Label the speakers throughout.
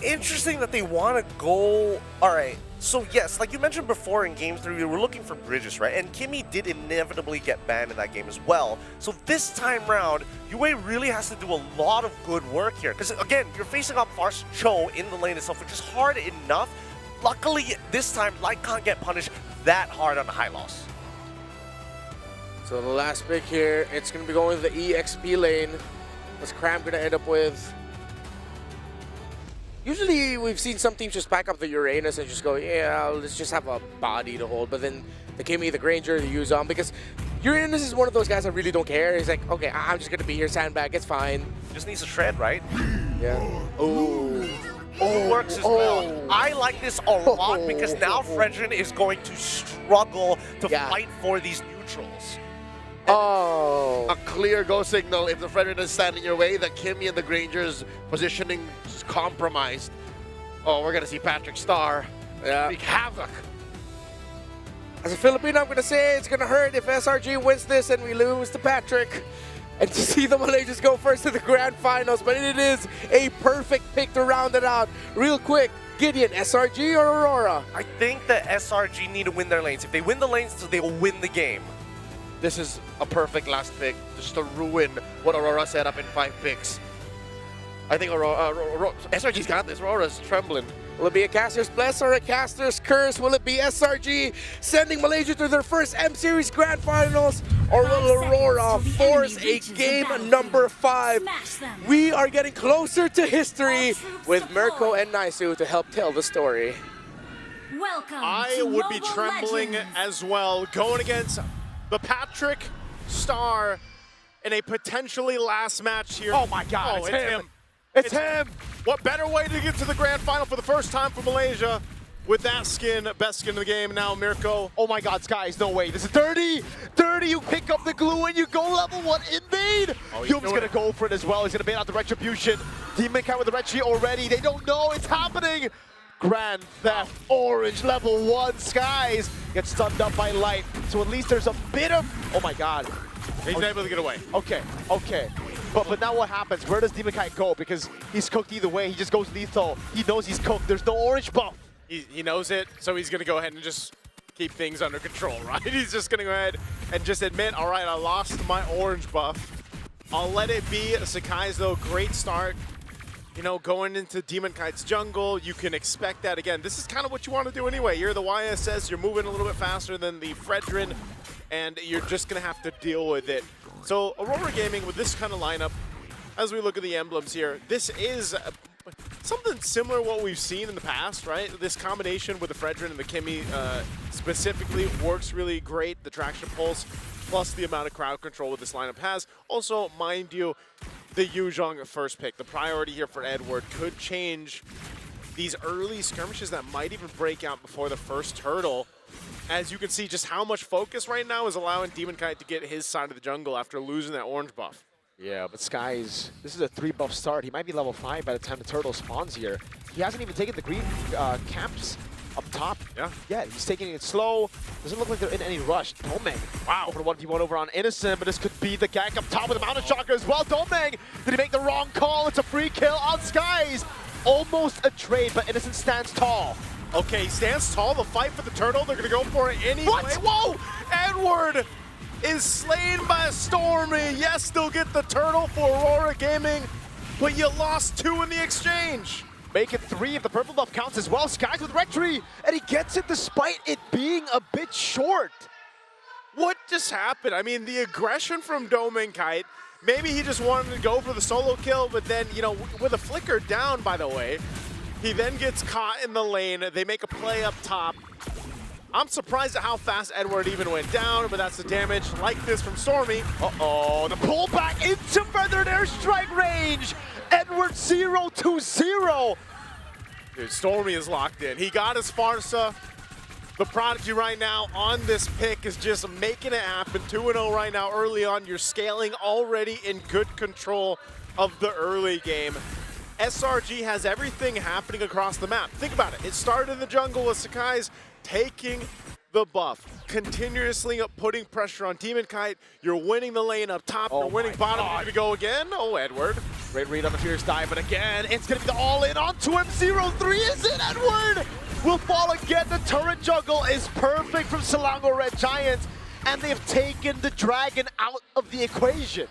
Speaker 1: Interesting that they want to go. All right. So yes, like you mentioned before in Game 3, we were looking for bridges, right? And Kimmy did inevitably get banned in that game as well. So this time round, Yue really has to do a lot of good work here. Because again, you're facing up Farce Cho in the lane itself, which is hard enough. Luckily, this time, Light can't get punished that hard on the high loss.
Speaker 2: So the last pick here, it's going to be going to the EXP lane. What's Cram going to end up with? Usually we've seen some teams just pack up the Uranus and just go, yeah, let's just have a body to hold. But then the Kimmy, the Granger, the Yuzon, because Uranus is one of those guys that really don't care. He's like, okay, I'm just going to be here, sandbag, it's fine.
Speaker 1: Just needs to shred, right?
Speaker 2: Yeah. Oh.
Speaker 1: Works as well. I like this a lot because now Fredrin is going to struggle to fight for these neutrals.
Speaker 3: A clear go signal if the Fredrin is standing your way, that Kimmy and the Granger's positioning is compromised. Oh, we're going to see Patrick Star wreak havoc.
Speaker 2: As a Filipino, I'm going to say it's going to hurt if SRG wins this and we lose to Patrick. And to see the Malaysians go first to the grand finals, but it is a perfect pick to round it out. Real quick, Gideon, SRG or Aurora?
Speaker 1: I think the SRG need to win their lanes. If they win the lanes, they will win the game.
Speaker 3: This is a perfect last pick just to ruin what Aurora set up in 5 picks. I think SRG's got this. Aurora's trembling.
Speaker 2: Will it be a caster's bless or a caster's curse? Will it be SRG sending Malaysia to their first M-Series Grand Finals? Or will Aurora force a game number 5? We are getting closer to history with Mirko and Naisu to help tell the story.
Speaker 4: I would be trembling as well, going against the Patrick Star in a potentially last match here.
Speaker 5: Oh my God, it's him. It's him.
Speaker 4: What better way to get to the grand final for the first time for Malaysia with that skin, best skin in the game now, Mirko.
Speaker 5: Oh my God, Skies, no way. This is dirty. Dirty, you pick up the glue and you go level 1 invade. Hume's gonna go for it as well. He's gonna bait out the retribution. Demon Cat with the retri already. They don't know it's happening. Grand Theft Orange level 1. Skies gets stunned up by Light. So at least there's a bit of, oh my God.
Speaker 4: He's able to get away.
Speaker 5: Okay. But now what happens? Where does Demon Kite go? Because he's cooked either way. He just goes lethal. He knows he's cooked. There's no orange buff.
Speaker 4: He knows it, so he's going to go ahead and just keep things under control, right? He's just going to go ahead and just admit, all right, I lost my orange buff. I'll let it be. Sakai's, though, great start. You know, going into Demon Kite's jungle, you can expect that. Again, this is kind of what you want to do anyway. You're the YSS, you're moving a little bit faster than the Fredrin, and you're just going to have to deal with it. So Aurora Gaming, with this kind of lineup, as we look at the emblems here, this is something similar to what we've seen in the past, right? This combination with the Fredrin and the Kimmy specifically works really great. The traction pulse, plus the amount of crowd control that this lineup has. Also, mind you, the Yuzhong first pick, the priority here for Edward, could change these early skirmishes that might even break out before the first turtle. As you can see, just how much focus right now is allowing Demon Kite to get his side of the jungle after losing that orange buff.
Speaker 5: Yeah, but Skies, this is a 3-buff start. He might be level 5 by the time the turtle spawns here. He hasn't even taken the green camps up top. Yeah, he's taking it slow. Doesn't look like they're in any rush. Domeng, wow, over the 1v1 over on Innocent, but this could be the gank up top with the Mountain Shocker as well. Domeng, did he make the wrong call? It's a free kill on Skies. Almost a trade, but Innocent stands tall.
Speaker 4: Okay, he stands tall. The fight for the turtle, they're going to go for it anyway.
Speaker 5: What?
Speaker 4: Whoa! Edward is slain by Stormy. Yes, they'll get the turtle for Aurora Gaming, but you lost 2 in the exchange.
Speaker 5: Make it 3 if the purple buff counts as well. Skies with Rectory, and he gets it despite it being a bit short.
Speaker 4: What just happened? I mean, the aggression from Domeng Kite, maybe he just wanted to go for the solo kill, but then, you know, with a flicker down, by the way, he then gets caught in the lane. They make a play up top. I'm surprised at how fast Edward even went down, but that's the damage like this from Stormy.
Speaker 5: Uh-oh, the pullback into feathered airstrike range. Edward 0-0.
Speaker 4: Dude, Stormy is locked in. He got his Farsa. The Prodigy right now on this pick is just making it happen. 2-0 right now early on. You're scaling already in good control of the early game. SRG has everything happening across the map. Think about it. It started in the jungle with Sakai's taking the buff, continuously putting pressure on Demon Kite. You're winning the lane up top. You're winning bottom. You're going to go again. Oh, Edward.
Speaker 5: Great read on the Fierce dive, but again, it's going to be the all-in onto him. 0-3, is it? Edward will fall again. The turret juggle is perfect from Selangor Red Giants, and they've taken the Dragon out of the equation.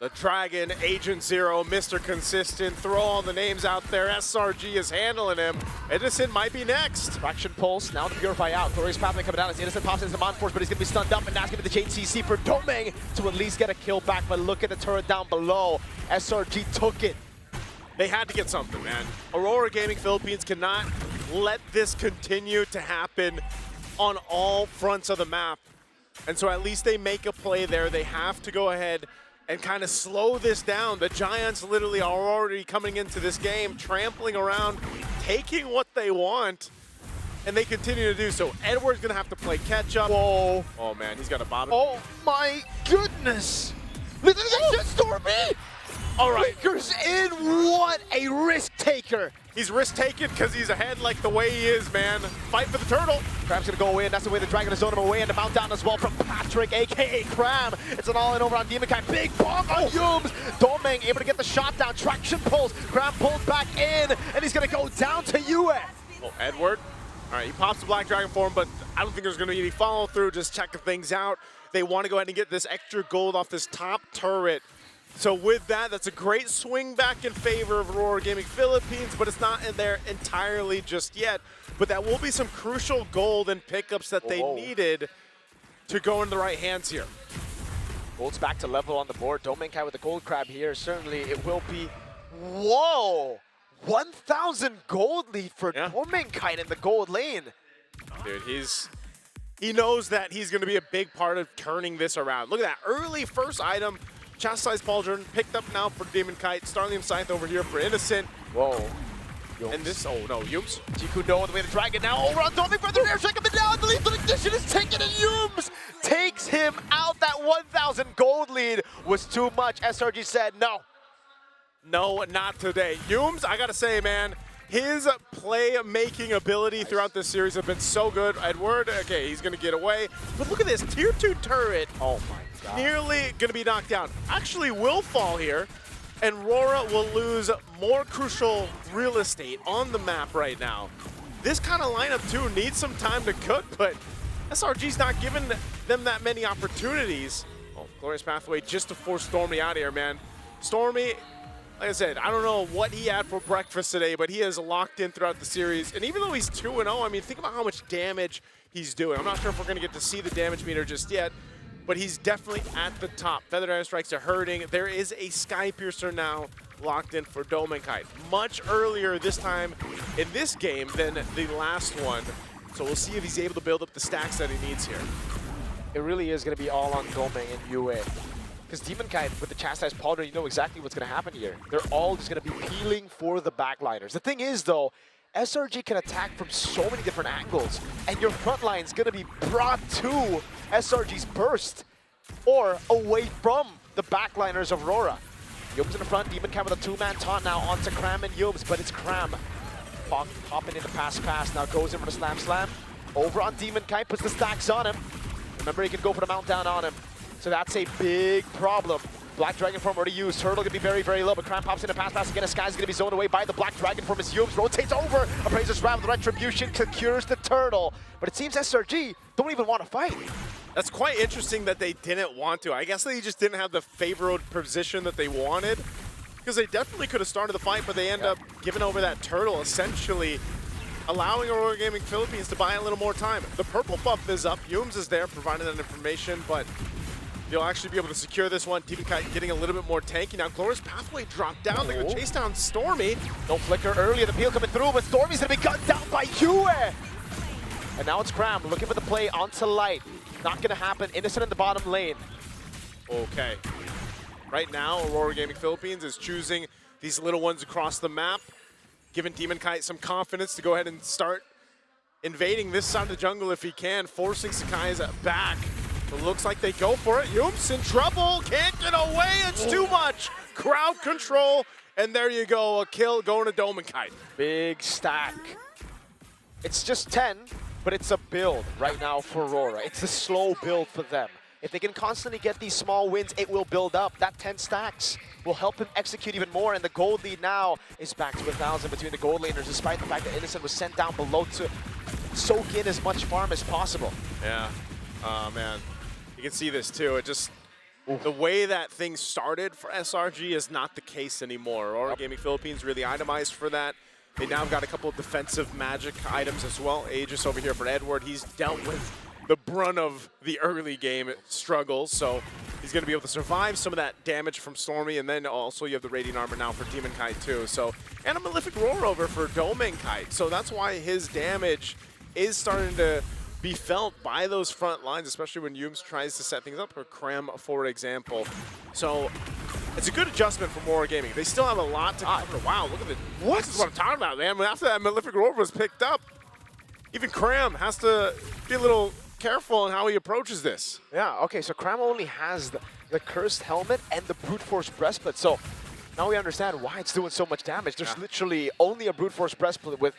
Speaker 4: The Dragon, Agent Zero, Mr. Consistent, throw all the names out there. SRG is handling him. Innocent might be next.
Speaker 5: Traction Pulse, now to Purify out. Glorious Pathway coming down as Innocent pops into the Mon Force, but he's going to be stunned up, and that's going to be the JCC for Domeng to at least get a kill back. But look at the turret down below. SRG took it.
Speaker 4: They had to get something, man. Aurora Gaming Philippines cannot let this continue to happen on all fronts of the map. And so at least they make a play there. They have to go ahead and kind of slow this down. The Giants literally are already coming into this game, trampling around, taking what they want, and they continue to do so. Edward's gonna have to play catch up.
Speaker 5: Whoa.
Speaker 4: Oh man, he's got a bottom.
Speaker 5: Oh my goodness. Look at that Stormy.
Speaker 4: All right.
Speaker 5: Flickers in, what a risk taker.
Speaker 4: He's risk taking because he's ahead like the way he is, man. Fight for the turtle.
Speaker 5: Cram's gonna go in, that's the way the Dragon is zoning him away, and the mount down as well from Patrick, aka Cram. It's an all-in over on Demon Kai. Big bomb on Yums. Domeng able to get the shot down. Traction pulls. Cram pulls back in, and he's gonna go down to Yue.
Speaker 4: Oh, Edward. All right, he pops the Black Dragon for him, but I don't think there's gonna be any follow through, just checking things out. They want to go ahead and get this extra gold off this top turret. So with that, that's a great swing back in favor of Aurora Gaming Philippines, but it's not in there entirely just yet. But that will be some crucial gold and pickups that they needed to go into the right hands here.
Speaker 5: Gold's back to level on the board. Domeng Kai with the gold crab here. Certainly it will be, whoa! 1,000 gold lead for Domeng Kai in the gold lane.
Speaker 4: Dude, he knows that he's going to be a big part of turning this around. Look at that early first item. Chastised Pauldron picked up now for Demon Kite. Starlium Scythe over here for Innocent.
Speaker 5: Whoa.
Speaker 4: And this, oh no, Yums.
Speaker 5: Jiku No on the way to Dragon now. Over on Domeng for the air check him down. The lethal ignition is taken, and Yums takes him out. That 1,000 gold lead was too much. SRG said no.
Speaker 4: No, not today. Yums, I gotta say, man, his play-making ability throughout this series have been so good. Edward, okay, he's gonna get away. But look at this, tier 2 turret.
Speaker 5: Oh my God.
Speaker 4: Nearly gonna be knocked down. Actually will fall here, and RORA will lose more crucial real estate on the map right now. This kind of lineup too needs some time to cook, but SRG's not giving them that many opportunities. Oh, Glorious Pathway just to force Stormy out of here, man. Stormy, like I said, I don't know what he had for breakfast today, but he is locked in throughout the series. And even though he's 2-0, I mean, think about how much damage he's doing. I'm not sure if we're going to get to see the damage meter just yet, but he's definitely at the top. Feathered Airstrikes are hurting. There is a Sky Piercer now locked in for Domeng Kite. Much earlier this time in this game than the last one. So we'll see if he's able to build up the stacks that he needs here.
Speaker 5: It really is going to be all on Domeng and Yue. Because Demon Kite with the Chastised Pauldron, you know exactly what's going to happen here. They're all just going to be peeling for the backliners. The thing is, though, SRG can attack from so many different angles, and your front line is going to be brought to SRG's burst or away from the backliners of RORA. Yums in the front, Demon Kite with a two-man taunt now onto Cram and Yums, but it's Cram popping into pass, now goes in for the slam. Over on Demon Kite, puts the stacks on him. Remember, he can go for the mount down on him. So that's a big problem. Black Dragon form already used. Turtle gonna be very, very low, but Cram pops in a pass again. Sky's gonna be zoned away by the Black Dragon form as Yums rotates over. Appraiser's Ram with Retribution secures the Turtle. But it seems SRG don't even want to fight.
Speaker 4: That's quite interesting that they didn't want to. I guess they just didn't have the favored position that they wanted, because they definitely could have started the fight, but they end up giving over that Turtle, essentially allowing Aurora Gaming Philippines to buy a little more time. The purple buff is up. Yums is there providing that information, but they'll actually be able to secure this one. Demon Kite getting a little bit more tanky. Now Glorious Pathway dropped down. They're going to chase down Stormy.
Speaker 5: No flicker earlier. The peel coming through, but Stormy's going to be gunned down by Yue. And now it's Cram looking for the play onto Light. Not going to happen. Innocent in the bottom lane.
Speaker 4: Okay. Right now, Aurora Gaming Philippines is choosing these little ones across the map, giving Demon Kite some confidence to go ahead and start invading this side of the jungle if he can, forcing Sakai's back. It looks like they go for it. Yums in trouble, can't get away, it's too much. Crowd control, and there you go, a kill going to Domeng Kite.
Speaker 5: Big stack. It's just 10, but it's a build right now for RORA. It's a slow build for them. If they can constantly get these small wins, it will build up. That 10 stacks will help him execute even more, and the gold lead now is back to 1,000 between the gold laners, despite the fact that Innocent was sent down below to soak in as much farm as possible.
Speaker 4: Yeah. Oh, man. You can see this, too. It just... The way that things started for SRG is not the case anymore. RORA Gaming Philippines really itemized for that. They now have got a couple of defensive magic items as well. Aegis over here for Edward. He's dealt with the brunt of the early game struggles, so he's going to be able to survive some of that damage from Stormy, and then also you have the Radiant Armor now for Demon Kite too. So, and a Malefic Roar over for Domain Kite. So that's why his damage is starting to be felt by those front lines, especially when Yums tries to set things up, or Cram, for example. So it's a good adjustment for RORA Gaming. They still have a lot to cover. Wow, look at the... What? This is what I'm talking about, man. After that Malefic Roar was picked up, even Cram has to be a little careful in how he approaches this.
Speaker 5: Yeah, okay, so Cram only has the Cursed Helmet and the Brute Force Breastplate, so now we understand why it's doing so much damage. There's literally only a Brute Force Breastplate with,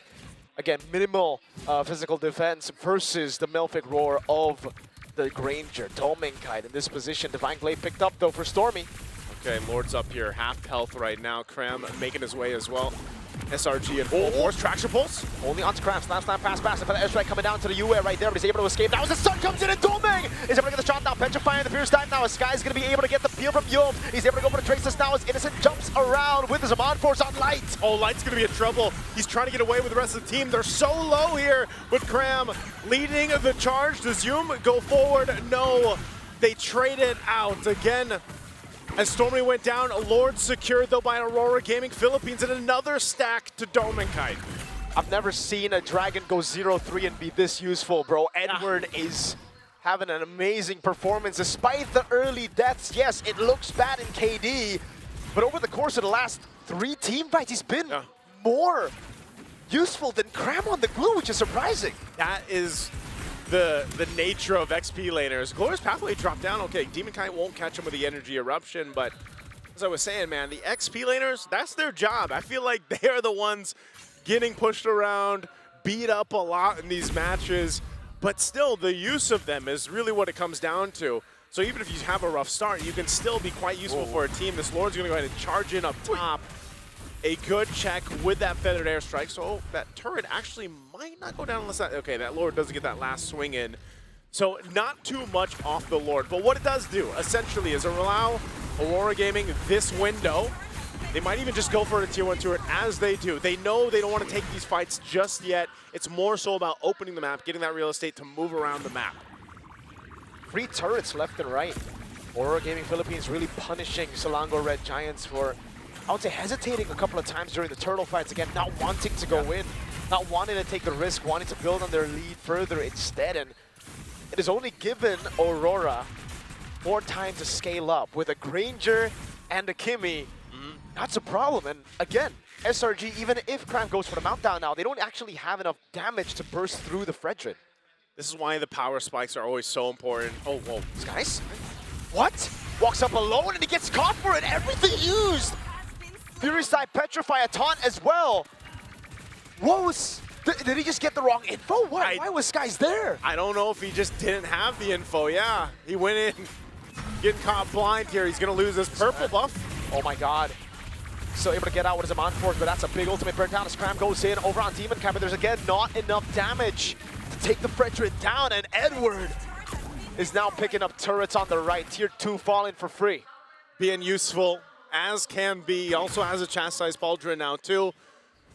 Speaker 5: again, minimal physical defense versus the Malefic Roar of the Granger. Domain Kite in this position. Divine Blade picked up, though, for Stormy.
Speaker 4: Okay, Lord's up here, half health right now. Cram making his way as well. SRG and full force. Traction Pulse.
Speaker 5: Only on Cram. Slam pass. The airstrike coming down to the UA right there, but he's able to escape. Now as the sun comes in and Domain is able to get the shot now. Petrifying the Fierce Dive now. As Sky is going to be able to get the peel from Yum. He's able to go for the Traces now as Innocent jumps around with his Amon Force on Light.
Speaker 4: Oh, Light's going to be in trouble. He's trying to get away with the rest of the team. They're so low here, but Cram leading the charge. Does Yum go forward? No. They trade it out again. As Stormy went down, Lord secured though by RORA Gaming Philippines, and another stack to Domain Kite.
Speaker 5: I've never seen a Dragon go 0-3 and be this useful, bro. Edward is having an amazing performance despite the early deaths. Yes, it looks bad in KD, but over the course of the last 3 team fights, he's been more useful than Cram on the glue, which is surprising.
Speaker 4: That is the nature of XP laners. Glorious Pathway dropped down. Okay, Demon Kite won't catch him with the Energy Eruption, but as I was saying, man, the XP laners, that's their job. I feel like they are the ones getting pushed around, beat up a lot in these matches, but still the use of them is really what it comes down to. So even if you have a rough start, you can still be quite useful for a team. This Lord's gonna go ahead and charge in up top. A good check with that Feathered Airstrike. So that turret actually might not go down unless that, okay, that Lord doesn't get that last swing in. So not too much off the Lord. But what it does do, essentially, is allow RORA Gaming this window. They might even just go for a tier 1 turret as they do. They know they don't want to take these fights just yet. It's more so about opening the map, getting that real estate to move around the map.
Speaker 5: 3 turrets left and right. RORA Gaming Philippines really punishing Selangor Red Giants for, I would say, hesitating a couple of times during the turtle fights. Again, not wanting to go in, not wanting to take the risk, wanting to build on their lead further instead. And it has only given Aurora more time to scale up. With a Granger and a Kimmy, that's a problem. And again, SRG, even if Cram goes for the mount down now, they don't actually have enough damage to burst through the Fredrin.
Speaker 4: This is why the power spikes are always so important. Oh, whoa.
Speaker 5: Skies? What? Walks up alone and he gets caught for it. Everything used. Furious Side Petrify a taunt as well. What was... Did he just get the wrong info? Why was Skies there?
Speaker 4: I don't know if he just didn't have the info. Yeah, he went in, getting caught blind here. He's going to lose his purple buff.
Speaker 5: Oh my god. Still able to get out with his Amon Force, but that's a big ultimate burn down as Cram goes in over on Demon Kite, but there's again not enough damage to take the Fredrin down, and Edward is now picking up turrets on the right. Tier 2 falling for free.
Speaker 4: Being useful as can be. He also has a chastised Pauldron now too.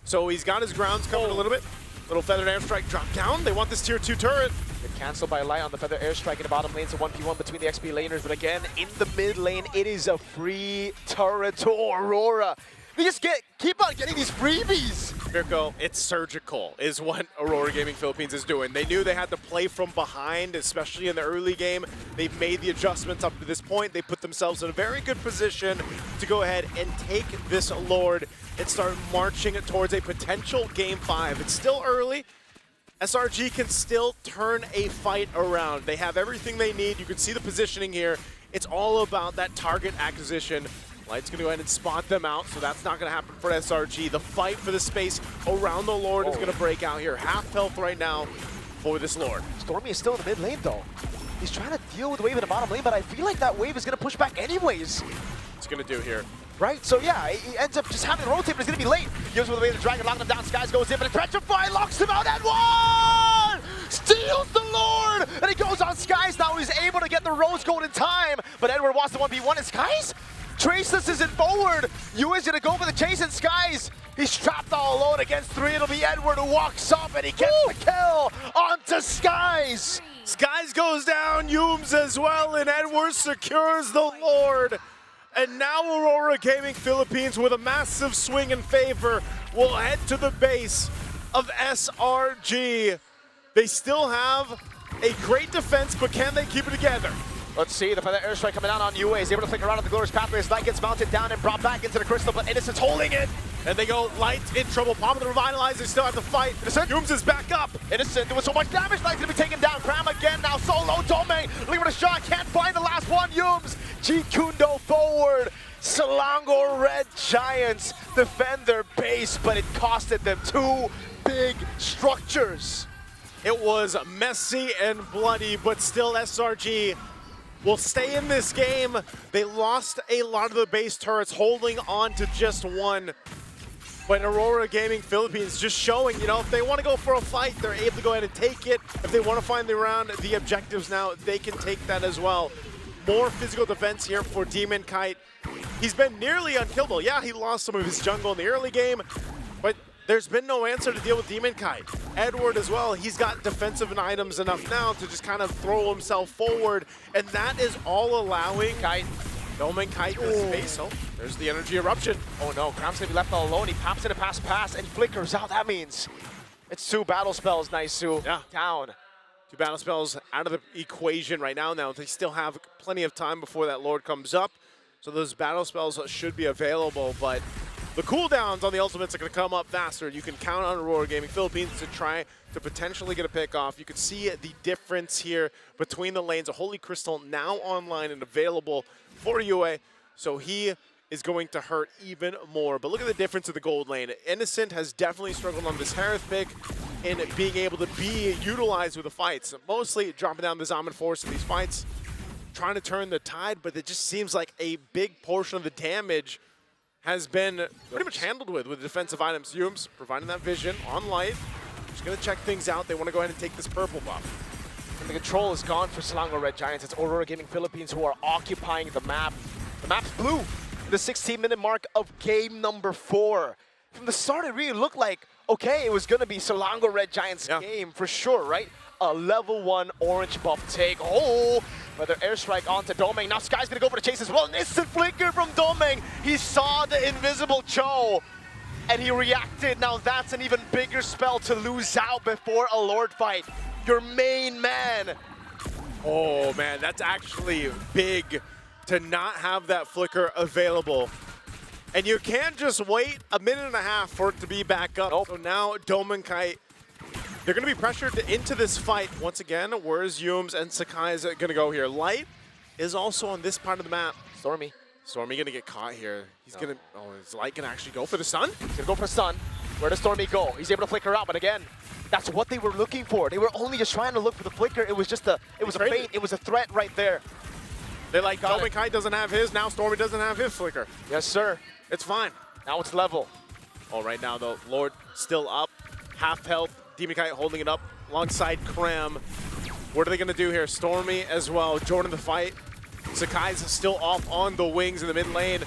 Speaker 4: So he's got his grounds covered a little bit. Little Feathered Airstrike drop down. They want this tier 2 turret.
Speaker 5: Get canceled by Light on the Feather Airstrike in the bottom lane. It's a 1v1 between the XP laners. But again, in the mid lane, it is a free turret to Aurora. We just keep on getting these freebies.
Speaker 4: Mirko, it's surgical is what RORA Gaming Philippines is doing. They knew they had to play from behind, especially in the early game. They've made the adjustments up to this point. They put themselves in a very good position to go ahead and take this Lord and start marching towards a potential Game 5. It's still early. SRG can still turn a fight around. They have everything they need. You can see the positioning here. It's all about that target acquisition. Light's going to go ahead and spot them out, so that's not going to happen for SRG. The fight for the space around the Lord is going to break out here. Half health right now for this Lord.
Speaker 5: Stormy is still in the mid lane, though. He's trying to deal with the wave in the bottom lane, but I feel like that wave is going to push back anyways.
Speaker 4: It's going to do here.
Speaker 5: Right, so yeah, he ends up just having to rotate, but he's going to be late. Gives with the wave of the dragon, locking him down. Skies goes in, but Petrify locks him out and one! Steals the Lord! And he goes on Skies now. He's able to get the Rose Gold in time, but Edward wants the 1v1 and Skies? Traceless isn't forward. Yu is going to go for the chase and Skies. He's trapped all alone against 3. It'll be Edward who walks up and he gets the kill onto Skies.
Speaker 4: Skies goes down, Yums as well, and Edwards secures the Lord. And now Aurora Gaming Philippines, with a massive swing in favor, will head to the base of SRG. They still have a great defense, but can they keep it together?
Speaker 5: Let's see, the feather airstrike coming down on UA. He's able to flick around at the glorious pathway as Light gets mounted down and brought back into the crystal, but Innocent's holding it.
Speaker 4: And they go, Light in trouble, popping the Revitalizer, still have to fight. Yums is back up.
Speaker 5: Innocent doing so much damage, Light's gonna be taken down. Cram again now, solo, Domain, looking for the shot, can't find the last one, Yums. G Kundo forward. Selangor Red Giants defend their base, but it costed them 2 big structures.
Speaker 4: It was messy and bloody, but still SRG will stay in this game. They lost a lot of the base turrets, holding on to just one. But Aurora Gaming Philippines just showing, you know, if they want to go for a fight, they're able to go ahead and take it. If they want to find the objectives now, they can take that as well. More physical defense here for Demon Kite. He's been nearly unkillable. Yeah, he lost some of his jungle in the early game, but there's been no answer to deal with Demon Kite. Edward as well, he's got defensive items enough now to just kind of throw himself forward, and that is all allowing Kite. Domain Kite the space. Oh, there's the energy eruption.
Speaker 5: Oh no, Cram's gonna be left all alone. He pops in a pass and flickers out. That means it's 2 battle spells, Naisu.
Speaker 4: Yeah.
Speaker 5: Down.
Speaker 4: 2 battle spells out of the equation right now. Now they still have plenty of time before that Lord comes up, so those battle spells should be available, but the cooldowns on the ultimates are going to come up faster. You can count on Aurora Gaming Philippines to try to potentially get a pick off. You can see the difference here between the lanes. A Holy Crystal now online and available for UA, so he is going to hurt even more. But look at the difference of the gold lane. Innocent has definitely struggled on this Harith pick in being able to be utilized with the fights. Mostly dropping down the Zaman Force in these fights, trying to turn the tide, but it just seems like a big portion of the damage has been pretty much handled with defensive items. Yums providing that vision on Light. Just going to check things out. They want to go ahead and take this purple buff.
Speaker 5: And the control is gone for Selangor Red Giants. It's Aurora Gaming Philippines who are occupying the map. The map's blue. The 16-minute mark of game number 4. From the start, it really looked like, okay, it was going to be Selangor Red Giants' game for sure, right? A level 1 orange buff take. Oh, Feather airstrike onto Domeng. Now Sky's going to go for the chase as well. An instant flicker from Domeng. He saw the invisible Cho, and he reacted. Now that's an even bigger spell to lose out before a Lord fight. Your main man.
Speaker 4: Oh, man, that's actually big to not have that flicker available. And you can't just wait a minute and a half for it to be back up.
Speaker 5: Nope.
Speaker 4: So now Domain Kite, they're going to be pressured into this fight. Once again, where's Yums and Sakai is going to go here? Light is also on this part of the map.
Speaker 5: Stormy.
Speaker 4: Stormy going to get caught here. He's going to, oh, is Light going to actually go for the stun?
Speaker 5: He's going to go for the stun. Where does Stormy go? He's able to flicker out, but again, that's what they were looking for. They were only just trying to look for the flicker. It was just a, it was a feint. It was a threat right there.
Speaker 4: They're like, Domain Kite doesn't have his, now Stormy doesn't have his flicker.
Speaker 5: Yes, sir.
Speaker 4: It's fine.
Speaker 5: Now it's level.
Speaker 4: Oh, right now, though, Lord still up, half health. Demon Kite holding it up alongside Krem. What are they going to do here? Stormy as well. Jordan the fight. Sakai's still off on the wings in the mid lane.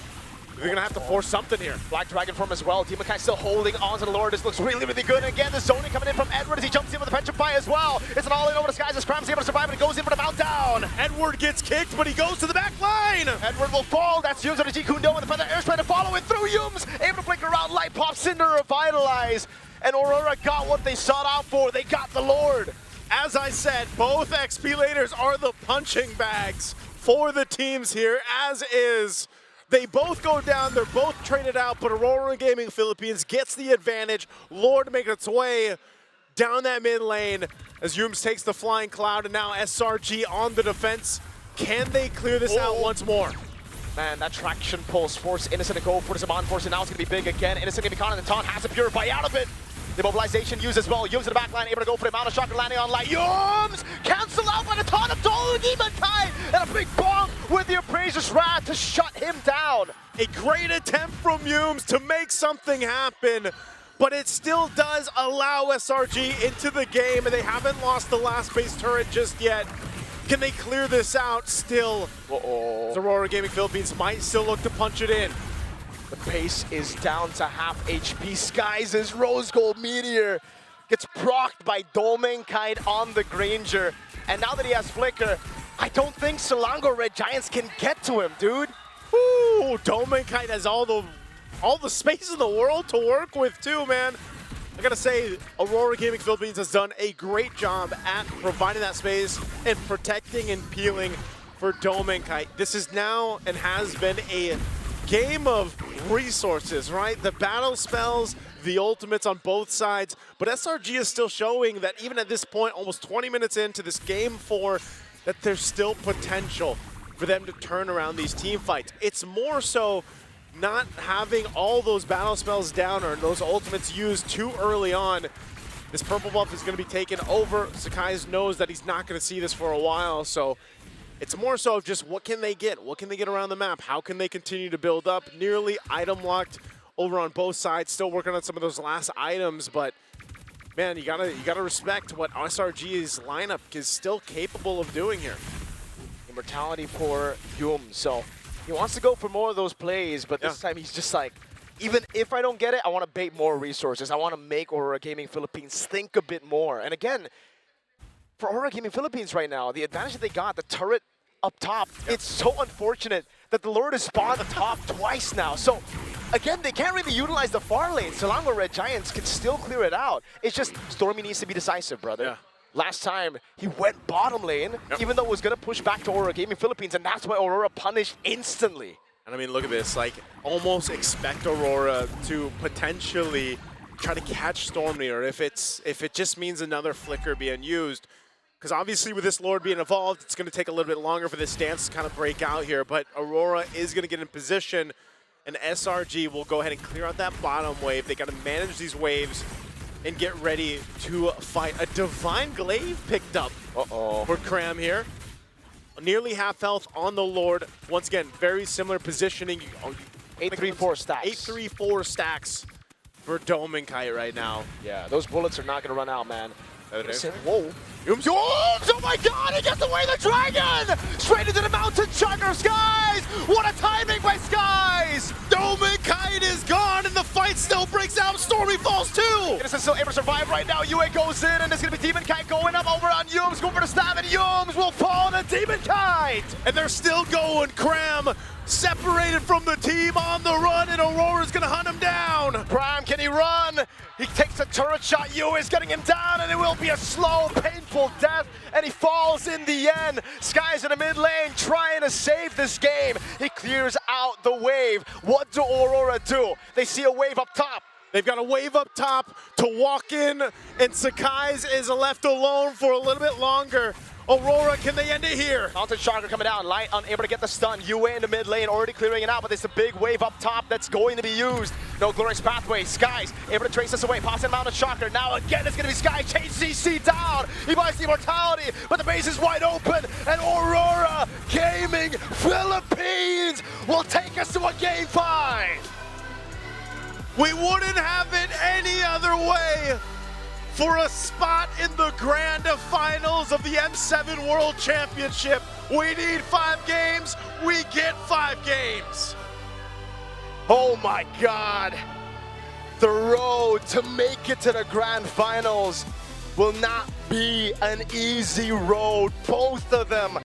Speaker 4: They're going to have to force something here.
Speaker 5: Black Dragon form as well. Demon Kite still holding on to the Lord. This looks really, really good. And again, the zoning coming in from Edward as he jumps in with the Petrify as well. It's an all-in over the skies as Krem's able to survive, and it goes in for the meltdown.
Speaker 4: Edward gets kicked, but he goes to the back line.
Speaker 5: Edward will fall. That's Yums on the G Kundo, and the Feather airstrike to follow it through Yums. Able to flicker around. Light pops in to revitalize. And Aurora got what they sought out for. They got the Lord.
Speaker 4: As I said, both XP laters are the punching bags for the teams here, as is. They both go down, they're both traded out, but Aurora Gaming Philippines gets the advantage. Lord making its way down that mid lane as Yums takes the flying cloud, and now SRG on the defense. Can they clear this out once more?
Speaker 5: Man, that traction pulse force Innocent to go for the Zaman Force, and now it's going to be big again. Innocent going to be caught in the taunt, has to purify out of it. The mobilization used as well. Yums in the back line, able to go for the amount of shocker landing on light. Yums! Cancel out by the ton of Demon Kai! And a big bonk with the Appraiser's Wrath to shut him down.
Speaker 4: A great attempt from Yums to make something happen, but it still does allow SRG into the game, and they haven't lost the last base turret just yet. Can they clear this out still?
Speaker 5: Uh-oh.
Speaker 4: The RORA Gaming Philippines might still look to punch it in.
Speaker 5: The pace is down to half HP. Skies' Rose Gold Meteor gets procced by Domenkite on the Granger. And now that he has Flicker, I don't think Selangor Red Giants can get to him, dude.
Speaker 4: Ooh, Domenkite has all the space in the world to work with too, man. I gotta say, RORA Gaming Philippines has done a great job at providing that space and protecting and peeling for Domenkite. This is now and has been a game of resources, right? The battle spells, the ultimates on both sides, but SRG is still showing that even at this point, almost 20 minutes into this game 4, that there's still potential for them to turn around these team fights. It's more so not having all those battle spells down or those ultimates used too early on. This purple buff is going to be taken over. Sakai knows that he's not going to see this for a while, so it's more so just what can they get? What can they get around the map? How can they continue to build up? Nearly item locked over on both sides, still working on some of those last items, but man, you gotta respect what SRG's lineup is still capable of doing here.
Speaker 5: Immortality for Yum, so he wants to go for more of those plays, but this time he's just like, even if I don't get it, I want to bait more resources. I want to make RORA Gaming Philippines think a bit more. And again, for RORA Gaming Philippines right now, the advantage that they got, the turret up top, it's so unfortunate that the Lord has spawned the top twice now. So again, they can't really utilize the far lane. Selangor Red Giants can still clear it out. It's just Stormy needs to be decisive, brother.
Speaker 4: Yeah.
Speaker 5: Last time, he went bottom lane, even though it was going to push back to RORA Gaming Philippines, and that's why Aurora punished instantly.
Speaker 4: And I mean, look at this, like, almost expect Aurora to potentially try to catch Stormy, or if it just means another flicker being used. Because obviously with this Lord being evolved, it's going to take a little bit longer for this dance to kind of break out here, but Aurora is going to get in position, and SRG will go ahead and clear out that bottom wave. They got to manage these waves and get ready to fight. A Divine Glaive picked up for Cram here. Nearly half health on the Lord. Once again, very similar positioning.
Speaker 5: 8-3-4 stacks.
Speaker 4: 8-3-4 stacks for Domenkite right now.
Speaker 5: Yeah, those bullets are not going to run out, man.
Speaker 4: Whoa.
Speaker 5: Yums, oh my god, he gets away the dragon! Straight into the mountain chugger, Skies! What a timing by Skies!
Speaker 4: Domenkite is gone and the fight still breaks out. Stormy falls too!
Speaker 5: Innocent still able to survive right now. UA goes in and there's going to be Demonkite going up over on Yums, going for the stab, and Yums will fall to Demonkite!
Speaker 4: And they're still going. Cram separated from the team on the run, and Aurora's going to hunt him down.
Speaker 5: Prime, can he run? He takes a turret shot. Yue is getting him down, and it will be a slow, painful death, and he falls in the end. Skies in the mid lane trying to save this game. He clears out the wave. What do Aurora do? They see a wave up top.
Speaker 4: They've got a wave up top to walk in, and Sakai is left alone for a little bit longer. Aurora, can they end it here?
Speaker 5: Mountain Shocker coming down, Light unable to get the stun. UA in the mid lane already clearing it out, but there's a big wave up top that's going to be used. No Glorious Pathway. Skies able to trace this away. Pass in Mountain Shocker. Now again it's going to be Sky. Chase CC down. He buys the immortality, but the base is wide open, and Aurora Gaming Philippines will take us to a game 5.
Speaker 4: We wouldn't have it any other way. For a spot in the grand finals of the M7 World Championship. We need 5 games, we get 5 games.
Speaker 5: Oh my God. The road to make it to the grand finals will not be an easy road. Both of them